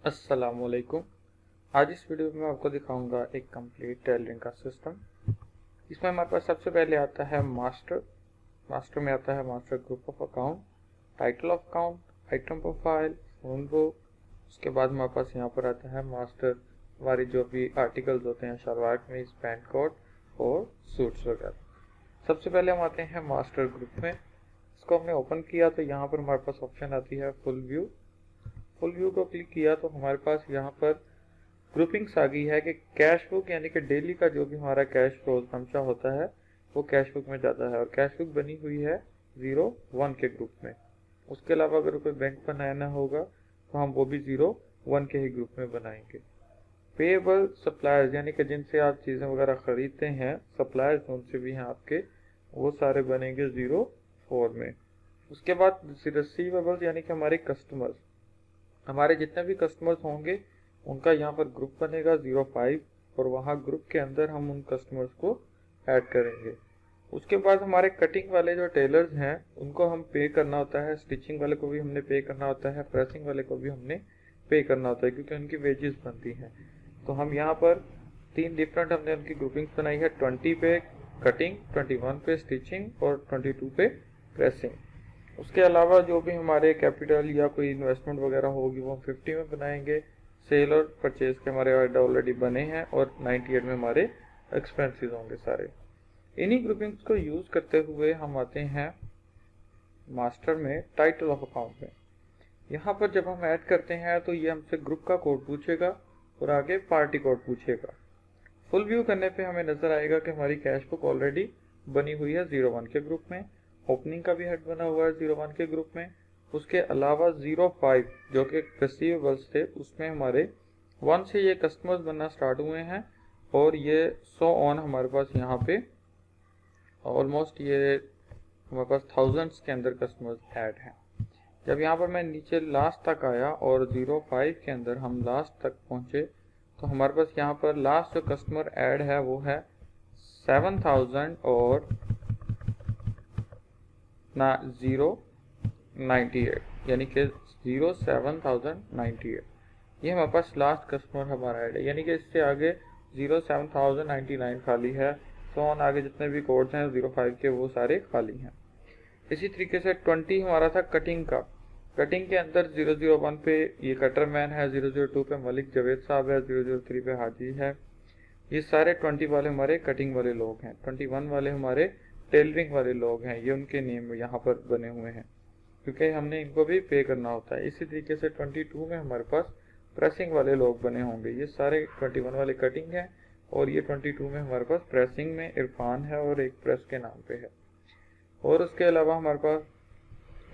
अस्सलामुअलैकुम। आज इस वीडियो में मैं आपको दिखाऊंगा एक कंप्लीट टेलरिंग का सिस्टम। इसमें हमारे पास सबसे पहले आता है मास्टर में आता है master group of account, title of account, item profile, phone book. उसके बाद हमारे पास यहाँ पर आता है मास्टर वाले जो भी आर्टिकल्स होते हैं शलवार कमीज, पैंट कोट और सूट्स वगैरह। सबसे पहले हम आते हैं मास्टर ग्रुप में। इसको हमने ओपन किया तो यहाँ पर हमारे पास ऑप्शन आती है फुल व्यू को क्लिक किया तो हमारे पास यहाँ पर ग्रुपिंग्स आ गई है कि कैश बुक यानी कि डेली का जो भी हमारा कैश रोज हमेशा होता है वो कैश बुक में जाता है, और कैश बुक बनी हुई है 0-1 के ग्रुप में। उसके अलावा अगर कोई बैंक बनाना होगा तो हम वो भी 0-1 के ही ग्रुप में बनाएंगे। पेएबल सप्लायर्स यानी कि जिनसे आप चीज़ें वगैरह खरीदते हैं, सप्लायर्स उनसे भी हैं आपके, वो सारे बनेंगे 0-4 में। उसके बाद रिसीवेबल्स यानी कि हमारे कस्टमर्स, हमारे जितने भी कस्टमर्स होंगे उनका यहाँ पर ग्रुप बनेगा 0-5, और वहाँ ग्रुप के अंदर हम उन कस्टमर्स को ऐड करेंगे। उसके बाद हमारे कटिंग वाले जो टेलर्स हैं उनको हम पे करना होता है, स्टिचिंग वाले को भी हमने पे करना होता है, प्रेसिंग वाले को भी हमने पे करना होता है क्योंकि उनकी वेजेस बनती हैं। तो हम यहाँ पर 3 डिफरेंट हमने उनकी ग्रुपिंग्स बनाई है, 20 पे कटिंग, 21 पे स्टिचिंग और 22 पे प्रेसिंग। उसके अलावा जो भी हमारे कैपिटल या कोई इन्वेस्टमेंट वगैरह होगी वो 50 में बनाएंगे। सेल और परचेज के हमारे ऑलरेडी बने हैं, और 98 में हमारे एक्सपेंसेस होंगे सारे। इन्हीं ग्रुपिंग्स को यूज करते हुए हम आते हैं मास्टर में टाइटल ऑफ अकाउंट में। यहाँ पर जब हम ऐड करते हैं तो ये हमसे ग्रुप का कोड पूछेगा और आगे पार्टी कोड पूछेगा। फुल व्यू करने पे हमें नजर आएगा कि हमारी कैश बुक ऑलरेडी बनी हुई है 0-1 के ग्रुप में, ओपनिंग का भी हेड बना हुआ है 0-1 के ग्रुप में। उसके अलावा 0-5 जो कि रिसीवेबल्स थे उसमें हमारे 1 से ये कस्टमर्स बनना स्टार्ट हुए हैं, और ये 100 ऑन हमारे पास यहाँ पे ऑलमोस्ट ये हमारे पास थाउजेंड्स के अंदर कस्टमर्स ऐड हैं। जब यहाँ पर मैं नीचे लास्ट तक आया और 0-5 के अंदर हम लास्ट तक पहुँचे तो हमारे पास यहाँ पर लास्ट जो कस्टमर ऐड है वो है 7000 और 098, यानी कि 07098 ये हमारे पास लास्ट कस्टमर हमारा ऐड है। यानी कि इससे आगे 07099 खाली है, सो ऑन आगे जितने भी कोड्स हैं 05 के वो सारे खाली हैं। इसी तरीके से 20 हमारा था कटिंग का। कटिंग के अंदर 001 पे ये कटर मैन है, 002 पे मलिक जवेद साहब है, 003 पे हाजी है। ये सारे 20 वाले हमारे कटिंग वाले लोग हैं। 21 वाले हमारे टेलरिंग वाले लोग हैं, ये उनके नेम यहाँ पर बने हुए हैं क्योंकि हमने इनको भी पे करना होता है। इसी तरीके से 22 में हमारे पास प्रेसिंग वाले लोग बने होंगे। ये सारे 21 वाले कटिंग हैं, और ये 22 में हमारे पास प्रेसिंग में इरफान है और एक प्रेस के नाम पे है। और उसके अलावा हमारे पास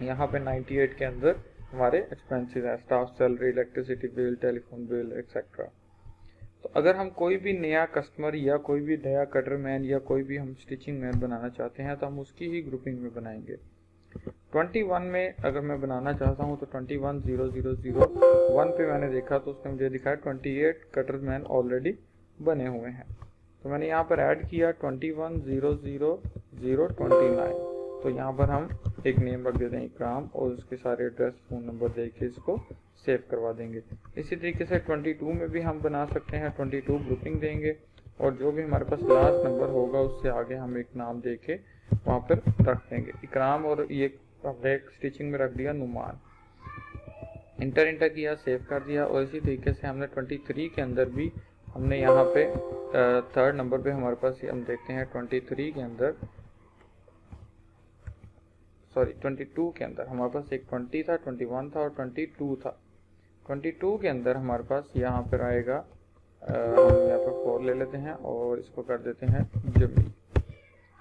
यहाँ पे 98 के अंदर हमारे एक्सपेंसेस हैं, staff salary, electricity bill, telephone bill etcetera. तो अगर हम कोई भी नया कस्टमर या कोई भी नया कटर मैन या कोई भी हम स्टिचिंग मैन बनाना चाहते हैं तो हम उसकी ही ग्रुपिंग में बनाएंगे। 21 में अगर मैं बनाना चाहता हूं तो 21,000,1 पे मैंने देखा तो उसने मुझे दिखाया 28 कटर मैन ऑलरेडी बने हुए हैं। तो मैंने यहाँ पर ऐड किया 21,000,029। तो यहाँ पर हम एक नेम रख देते हैं इकराम, और उसके सारे एड्रेस, फ़ोन नंबर दे के इसको सेव करवा देंगे। इसी तरीके से 22 में भी हम बना सकते हैं, 22 ग्रुपिंग देंगे, और जो भी हमारे पास लास्ट नंबर होगा उससे आगे हम एक नाम दे के वहाँ पर रख देंगे इकराम, और ये हमने एक स्टिचिंग में रख दिया नुमान। इंटर किया, सेव कर दिया। और इसी तरीके से हमने 23 के अंदर भी हमने यहाँ पे थर्ड नंबर पे हमारे पास हम देखते हैं 23 के अंदर, सॉरी 22 के अंदर हमारे पास एक 20 था, 21 था और 22 था। 22 के अंदर हमारे पास यहाँ पर आएगा, हम यहाँ पर 4 ले लेते हैं और इसको कर देते हैं जमील।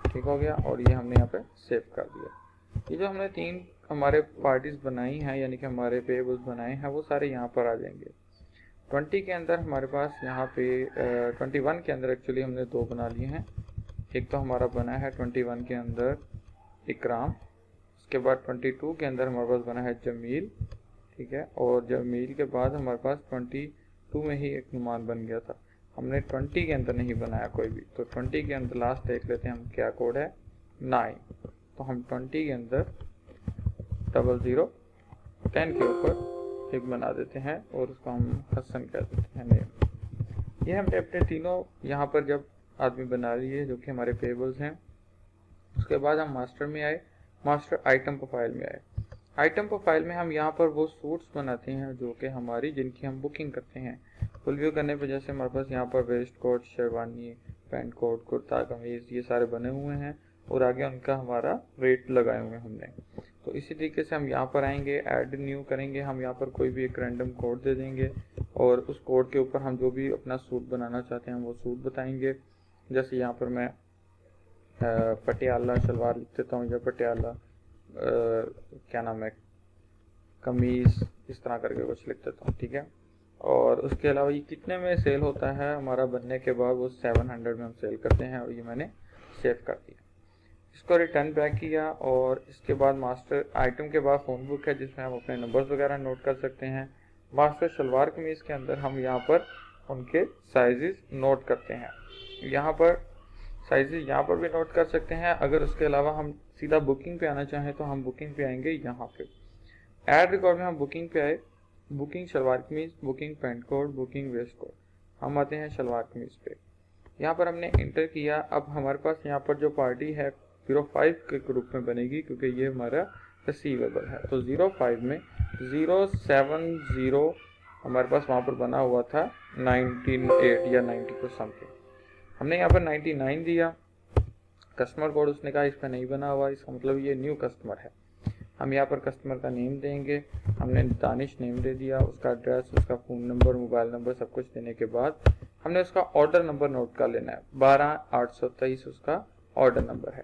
ठीक हो गया, और ये हमने यहाँ पे सेव कर दिया। ये जो हमने 3 हमारे पार्टीज बनाई हैं यानी कि हमारे पेबल्स बनाए हैं वो सारे यहाँ पर आ जाएंगे। 20 के अंदर हमारे पास यहाँ पे 21 के अंदर एक्चुअली हमने 2 बना लिए हैं। एक तो हमारा बना है 21 के अंदर इकराम, उसके बाद 22 के अंदर हमारे पास बना है जमील, ठीक है, और जमील के बाद हमारे पास 22 में ही एक नुमान बन गया था। हमने 20 के अंदर नहीं बनाया कोई भी, तो 20 के अंदर लास्ट देख लेते हैं हम क्या कोड है, 9। तो हम 20 के अंदर 0010 के ऊपर एक बना देते हैं और उसको हम हसन कह देते हैं नेम। ये हमने अपने तीनों यहाँ पर जब आदमी बना लिए जो कि हमारे पेबल्स हैं, उसके बाद हम मास्टर में आए, मास्टर आइटम प्रोफाइल में आए। आइटम प्रोफाइल में हम यहाँ पर वो सूट्स बनाते हैं जो कि हमारी जिनकी हम बुकिंग करते हैं। फुल व्यू करने पर जैसे हमारे पास यहाँ पर waist coat, sherwani, pant coat, kurta, kameez ये सारे बने हुए हैं और आगे उनका हमारा रेट लगाए हुए हैं हमने। तो इसी तरीके से हम यहाँ पर आएंगे, ऐड न्यू करेंगे, हम यहाँ पर कोई भी एक रैंडम कोड दे देंगे और उस कोड के ऊपर हम जो भी अपना सूट बनाना चाहते हैं वो सूट बताएंगे। जैसे यहाँ पर मैं पटियाला शलवार लिख देता हूँ या पटियाला क्या नाम है कमीज, इस तरह करके कुछ लिख देता हूँ, ठीक है। और उसके अलावा ये कितने में सेल होता है हमारा बनने के बाद, वो 700 में हम सेल करते हैं और ये मैंने सेव कर दिया। इसको रिटर्न बैक किया और इसके बाद मास्टर आइटम के बाद फ़ोन बुक है जिसमें हम अपने नंबर्स वगैरह नोट कर सकते हैं। मास्टर शलवार कमीज़ के अंदर हम यहाँ पर उनके साइजेस नोट करते हैं, यहाँ पर साइजेस यहाँ पर भी नोट कर सकते हैं। अगर उसके अलावा हम सीधा बुकिंग पे आना चाहें तो हम बुकिंग पे आएंगे, यहाँ पे ऐड रिकॉर्ड में हम बुकिंग पे आए, booking shalwar kameez, booking pant coat, booking waist coat, हम आते हैं शलवार कमीज पे। यहाँ पर हमने इंटर किया। अब हमारे पास यहाँ पर जो पार्टी है 05 के ग्रुप में बनेगी क्योंकि ये हमारा रिसीवेबल है। तो 05 में 070 हमारे पास वहाँ पर बना हुआ था 198 या 90 कुछ समथिंग, हमने यहाँ पर 99 दिया। कस्टमर कोड उसने कहा इस पर नहीं बना हुआ, इसका मतलब ये न्यू कस्टमर है। हम यहाँ पर कस्टमर का नेम देंगे, हमने दानिश नेम दे दिया, उसका एड्रेस, उसका फ़ोन नंबर, मोबाइल नंबर सब कुछ देने के बाद हमने उसका ऑर्डर नंबर नोट कर लेना है। 12823 उसका ऑर्डर नंबर है।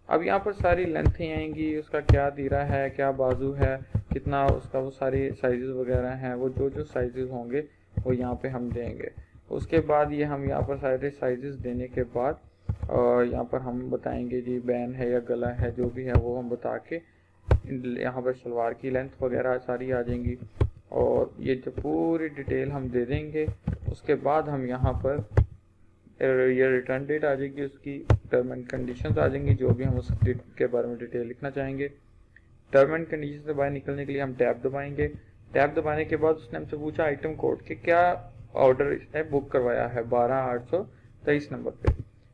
अब यहाँ पर सारी लेंथें आएंगी, उसका क्या दीरा है, क्या बाजू है, कितना उसका, वो सारी साइजेस वगैरह हैं, वो जो साइजेस होंगे वो यहाँ पे हम देंगे। उसके बाद ये हम यहाँ पर सारे साइजेस देने के बाद और यहाँ पर हम बताएंगे जी बैन है या गला है, जो भी है वो हम बता के यहाँ पर शलवार की लेंथ वगैरह सारी आ जाएंगी और ये जो पूरी डिटेल हम दे देंगे। उसके बाद हम यहाँ पर ये रिटर्न डेट आ जाएगी, उसकी टर्म एंड कंडीशंस आ जाएंगी, जो भी हम उस के बारे में डिटेल लिखना चाहेंगे। टर्म एंड कंडीशन से बाहर निकलने के लिए हम टैब दबाएंगे। टैब दबाने के बाद उसने हमसे पूछा आइटम कोड कि क्या ऑर्डर इसने बुक करवाया है 12823 नंबर पे।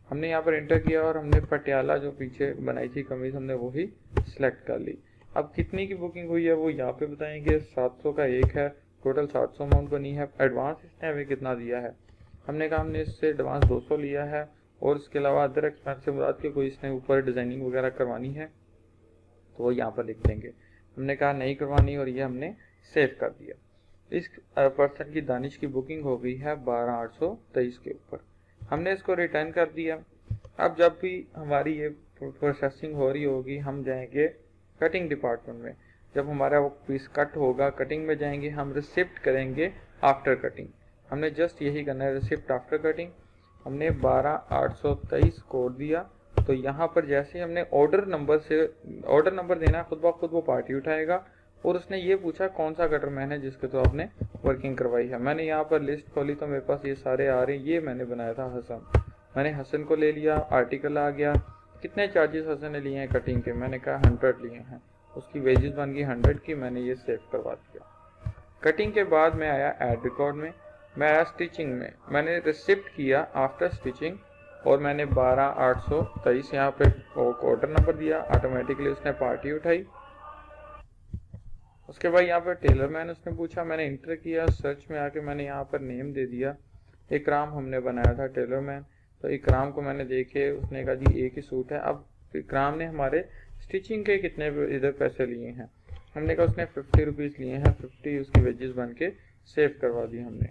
हमने यहाँ पर एंटर किया और हमने पटियाला जो पीछे बनाई थी कमीज हमने वही सिलेक्ट कर ली। अब कितनी की बुकिंग हुई है वो यहाँ पे बताएंगे। 700 का एक है, टोटल 700 अमाउंट बनी है। एडवांस इसने हमें कितना दिया है, हमने कहा हमने इससे एडवांस 200 लिया है और इसके अलावा अदर एक्सपेंस से मुराद के कोई इसने ऊपर डिज़ाइनिंग वगैरह करवानी है तो वो यहाँ पर लिख देंगे। हमने कहा नहीं करवानी और ये हमने सेव कर दिया। इस पर्सन की दानिश की बुकिंग हो गई है 12823 के ऊपर, हमने इसको रिटर्न कर दिया। अब जब भी हमारी ये प्रोसेसिंग हो रही होगी हम जाएंगे कटिंग डिपार्टमेंट में। जब हमारा वो पीस कट होगा कटिंग में जाएंगे, हम रिसिप्ट करेंगे आफ्टर कटिंग। हमने जस्ट यही करना है, रिसिप्ट आफ्टर कटिंग। हमने 12823 कोड दिया तो यहाँ पर जैसे हमने ऑर्डर नंबर देना, खुद ब खुद वो पार्टी उठाएगा और उसने ये पूछा कौन सा कटर मैन है जिसके तो आपने वर्किंग करवाई है। मैंने यहाँ पर लिस्ट खोली तो मेरे पास ये सारे आ रहे हैं। ये मैंने बनाया था हसन, मैंने हसन को ले लिया, आर्टिकल आ गया। कितने चार्जेस हसन ने लिए हैं कटिंग के, मैंने कहा 100 लिए हैं, उसकी वेजेस बन गई 100 की, मैंने ये सेव करवा दिया। कटिंग के बाद मैं आया ऐड रिकॉर्ड में, मैं आया स्टिचिंग में, मैंने रिसिप्ट किया आफ्टर स्टिचिंग और मैंने 12823 यहाँ पे ऑर्डर नंबर दिया, ऑटोमेटिकली उसने पार्टी उठाई। उसके बाद यहाँ पर टेलर मैन उसने पूछा, मैंने इंटर किया, सर्च में आके मैंने यहाँ पर नेम दे दिया, इकराम हमने बनाया था टेलर मैन। तो इकराम को मैंने देखे, उसने कहा जी एक ही सूट है। अब इकराम ने हमारे स्टिचिंग के कितने इधर पैसे लिए हैं, हमने कहा उसने 50 रुपीज़ लिए हैं, 50 उसकी वेजेस बन के सेव करवा दी हमने।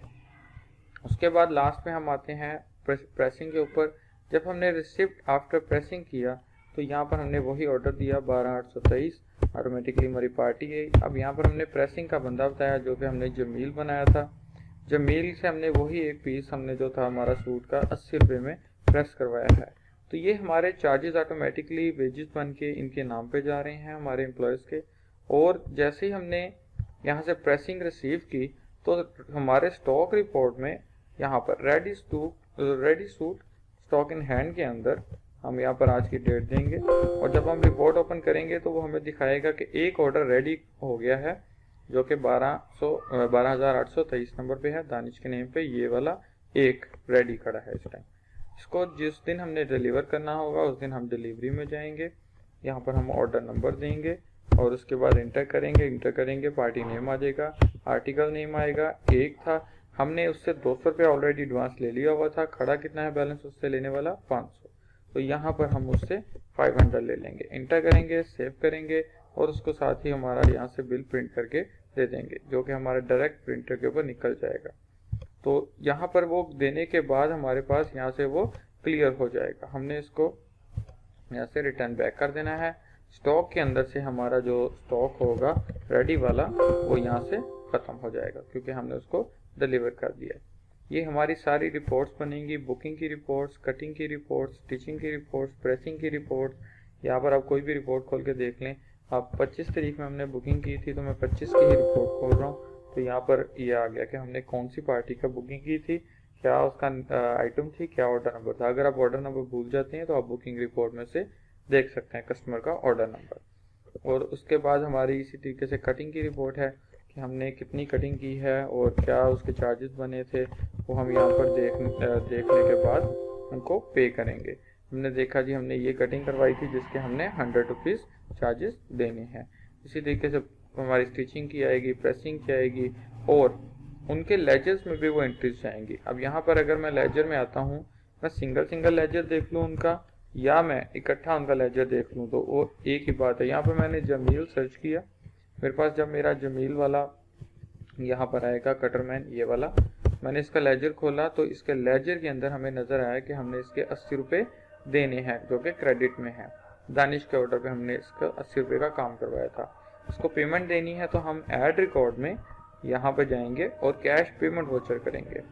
उसके बाद लास्ट में हम आते हैं प्रेसिंग के ऊपर। जब हमने रिसिप्ट आफ्टर प्रेसिंग किया तो यहाँ पर हमने वही ऑर्डर दिया 12823, ऑटोमेटिकली हमारी पार्टी गई। अब यहाँ पर हमने प्रेसिंग का बंदा बताया जो कि हमने जमील बनाया था। जमील से हमने वही एक पीस हमने जो था हमारा सूट का 80 रुपये में प्रेस करवाया है। तो ये हमारे चार्जेस ऑटोमेटिकली वेजेस बन के इनके नाम पे जा रहे हैं हमारे एम्प्लॉयज़ के। और जैसे ही हमने यहाँ से प्रेसिंग रिसीव की तो हमारे स्टॉक रिपोर्ट में यहाँ पर ready suit stock in hand के अंदर हम यहाँ पर आज की डेट देंगे और जब हम रिपोर्ट ओपन करेंगे तो वो हमें दिखाएगा कि एक ऑर्डर रेडी हो गया है, जो कि 12,823 नंबर पे है। दानिश के नेम पे ये वाला एक रेडी खड़ा है इस टाइम। इसको जिस दिन हमने डिलीवर करना होगा उस दिन हम डिलीवरी में जाएंगे, यहाँ पर हम ऑर्डर नंबर देंगे और उसके बाद इंटर करेंगे, पार्टी नेम आ जाएगा, आर्टिकल नेम आएगा। एक था, हमने उससे 200 रुपये ऑलरेडी एडवांस ले लिया हुआ था, खड़ा कितना है बैलेंस उससे लेने वाला 500, तो यहाँ पर हम उससे 500 ले लेंगे, इंटर करेंगे, सेव करेंगे और उसको साथ ही हमारा यहाँ से बिल प्रिंट करके दे देंगे, जो कि हमारे डायरेक्ट प्रिंटर के ऊपर निकल जाएगा। तो यहाँ पर वो देने के बाद हमारे पास यहाँ से वो क्लियर हो जाएगा। हमने इसको यहाँ से रिटर्न बैक कर देना है। स्टॉक के अंदर से हमारा जो स्टॉक होगा रेडी वाला वो यहाँ से ख़त्म हो जाएगा, क्योंकि हमने उसको डिलीवर कर दिया है। ये हमारी सारी रिपोर्ट्स बनेंगी, बुकिंग की रिपोर्ट्स, कटिंग की रिपोर्ट्स, स्टिचिंग की रिपोर्ट्स, प्रेसिंग की रिपोर्ट्स। यहाँ पर आप कोई भी रिपोर्ट खोल के देख लें। आप 25 तारीख में हमने बुकिंग की थी, तो मैं 25 की ही रिपोर्ट खोल रहा हूँ, तो यहाँ पर ये आ गया कि हमने कौन सी पार्टी का बुकिंग की थी, क्या उसका आइटम थी, क्या ऑर्डर नंबर था। अगर आप ऑर्डर नंबर भूल जाते हैं तो आप बुकिंग रिपोर्ट में से देख सकते हैं कस्टमर का ऑर्डर नंबर। और उसके बाद हमारी इसी तरीके से कटिंग की रिपोर्ट है कि हमने कितनी कटिंग की है और क्या उसके चार्जेस बने थे, वो हम यहाँ पर देखने के बाद उनको पे करेंगे। हमने देखा जी हमने ये कटिंग करवाई थी जिसके हमने 100 रुपीज़ चार्जेस देने हैं। इसी तरीके से हमारी स्टिचिंग की आएगी, प्रेसिंग की आएगी और उनके लेजर्स में भी वो एंट्रीज जाएंगी। अब यहाँ पर अगर मैं लेजर में आता हूँ, मैं सिंगल लेजर देख लूँ उनका या मैं इकट्ठा उनका लेजर देख लूँ, तो वो एक ही बात है। यहाँ पर मैंने जमील सर्च किया, मेरे पास जब मेरा जमील वाला यहाँ पर आएगा कटरमैन ये वाला, मैंने इसका लेजर खोला तो इसके लेजर के अंदर हमें नज़र आया कि हमने इसके 80 रुपये देने हैं, जो कि क्रेडिट में है। दानिश के ऑर्डर पे हमने इसका 80 रुपये का काम करवाया था। इसको पेमेंट देनी है तो हम ऐड रिकॉर्ड में यहाँ पर जाएंगे और कैश पेमेंट वोचर करेंगे,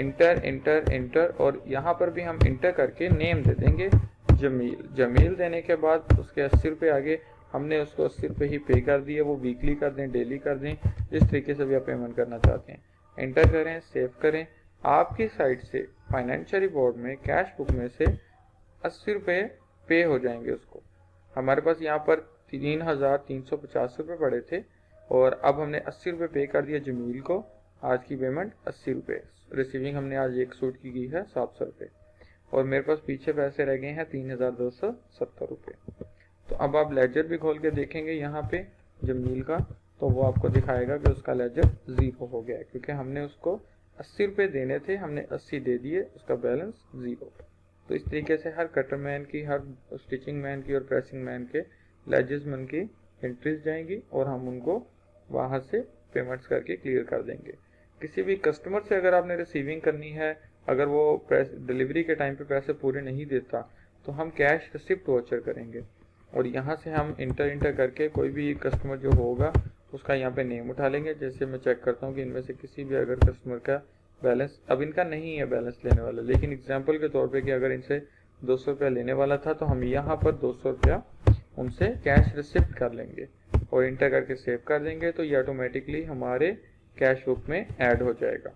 इंटर और यहाँ पर भी हम इंटर करके नेम दे देंगे जमील देने के बाद उसके 80 रुपये आगे हमने उसको 80 रुपये ही पे कर दिए। वो वीकली कर दें, डेली कर दें, जिस तरीके से भी आप पेमेंट करना चाहते हैं। इंटर करें, सेव करें। आपकी साइड से फाइनेंशियल रिपोर्ट में कैश बुक में से 80 रुपये पे हो जाएंगे उसको। हमारे पास यहाँ पर 3,350 रुपये पड़े थे और अब हमने 80 रुपये पे कर दिया जमील को। आज की पेमेंट 80 रुपये। रिसीविंग हमने आज एक सूट की है 700 रुपये और मेरे पास पीछे पैसे रह गए हैं 3,270 रुपये। तो अब आप लेजर भी खोल के देखेंगे यहाँ पे जमील का, तो वो आपको दिखाएगा कि उसका लेजर 0 हो गया है, क्योंकि हमने उसको 80 रुपये देने थे, हमने 80 दे दिए, उसका बैलेंस 0। तो इस तरीके से हर कटरमैन की, हर स्टिचिंग मैन की और प्रेसिंग मैन के लेजर्स मन की एंट्रीज जाएंगी और हम उनको वहाँ से पेमेंट्स करके क्लियर कर देंगे। किसी भी कस्टमर से अगर आपने रिसीविंग करनी है, अगर वो डिलीवरी के टाइम पे पैसे पूरे नहीं देता, तो हम कैश रिसिप्ट वोचर करेंगे और यहाँ से हम इंटर करके कोई भी कस्टमर जो होगा उसका यहाँ पे नेम उठा लेंगे। जैसे मैं चेक करता हूँ कि इनमें से किसी भी अगर कस्टमर का बैलेंस, अब इनका नहीं है बैलेंस लेने वाला, लेकिन एग्जाम्पल के तौर पे कि अगर इनसे 200 रुपया लेने वाला था तो हम यहाँ पर 200 रुपया उनसे कैश रिसिप्ट कर लेंगे और इंटर करके सेव कर देंगे, तो ये ऑटोमेटिकली हमारे कैश बुक में ऐड हो जाएगा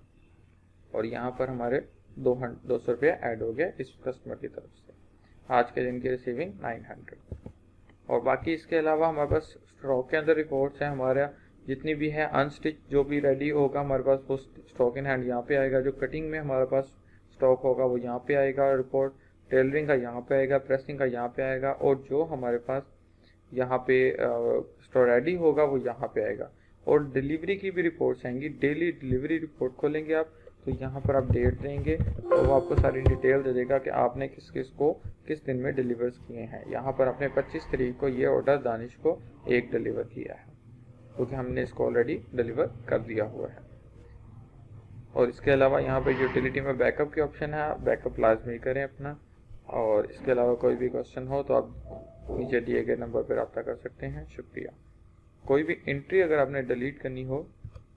और यहाँ पर हमारे 200 रुपया ऐड हो गया इस कस्टमर की तरफ से। आज के दिन की रिसीविंग 900। और बाकी इसके अलावा हमारे पास स्टॉक के अंदर रिपोर्ट्स हैं, हमारा जितनी भी है अनस्टिच जो भी रेडी होगा हमारे पास वो स्टॉक इन हैंड यहाँ पे आएगा। जो कटिंग में हमारे पास स्टॉक होगा वो यहाँ पे आएगा रिपोर्ट, टेलरिंग का यहाँ पे आएगा, प्रेसिंग का यहाँ पे आएगा और जो हमारे पास यहाँ पे स्टॉक रेडी होगा वो यहाँ पे आएगा। और डिलीवरी की भी रिपोर्ट्स आएंगी, डेली डिलीवरी रिपोर्ट खोलेंगे आप तो यहाँ पर आप डेट देंगे तो वो आपको सारी डिटेल दे देगा कि आपने किस किस को किस दिन में डिलीवर्स किए हैं। यहाँ पर आपने 25 तारीख को ये ऑर्डर दानिश को एक डिलीवर किया है, क्योंकि हमने इसको ऑलरेडी डिलीवर कर दिया हुआ है। और इसके अलावा यहाँ पे यूटिलिटी में बैकअप की ऑप्शन है, आप बैकअप लाजमी करें अपना। और इसके अलावा कोई भी क्वेश्चन हो तो आप नीचे दिए गए नंबर पर रब्ता कर सकते हैं। शुक्रिया। कोई भी एंट्री अगर आपने डिलीट करनी हो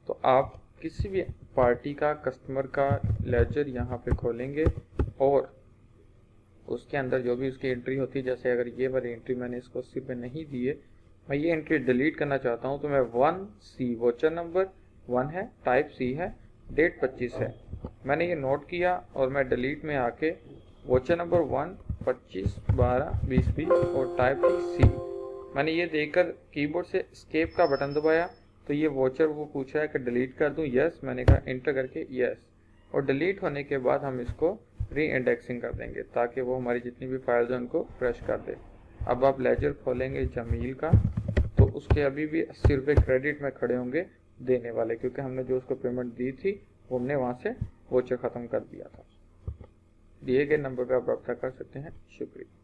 तो आप किसी भी पार्टी का कस्टमर का लेजर यहाँ पे खोलेंगे और उसके अंदर जो भी उसकी एंट्री होती है, जैसे अगर ये वाली एंट्री मैंने इसको 80 रुपये नहीं दिए, मैं ये एंट्री डिलीट करना चाहता हूँ तो मैं 1C वोचर नंबर 1 है, टाइप C है, डेट 25 है, मैंने ये नोट किया और मैं डिलीट में आके वोचर नंबर 1 25 12 20 20 और टाइप C मैंने ये देखकर कीबोर्ड से एस्केप का बटन दबाया तो तो ये वॉचर वो पूछ रहा है कि डिलीट कर दूं, यस, मैंने कहा एंटर करके यस, और डिलीट होने के बाद हम इसको री इंडेक्सिंग कर देंगे ताकि वो हमारी जितनी भी फाइल्स हैं उनको फ्रेश कर दे। अब आप लेजर खोलेंगे जमील का तो उसके अभी भी 80 रुपये क्रेडिट में खड़े होंगे देने वाले, क्योंकि हमने जो उसको पेमेंट दी थी वो हमने वहाँ से वोचर ख़त्म कर दिया था। दिए गए नंबर पर आप रब्ता कर सकते हैं। शुक्रिया।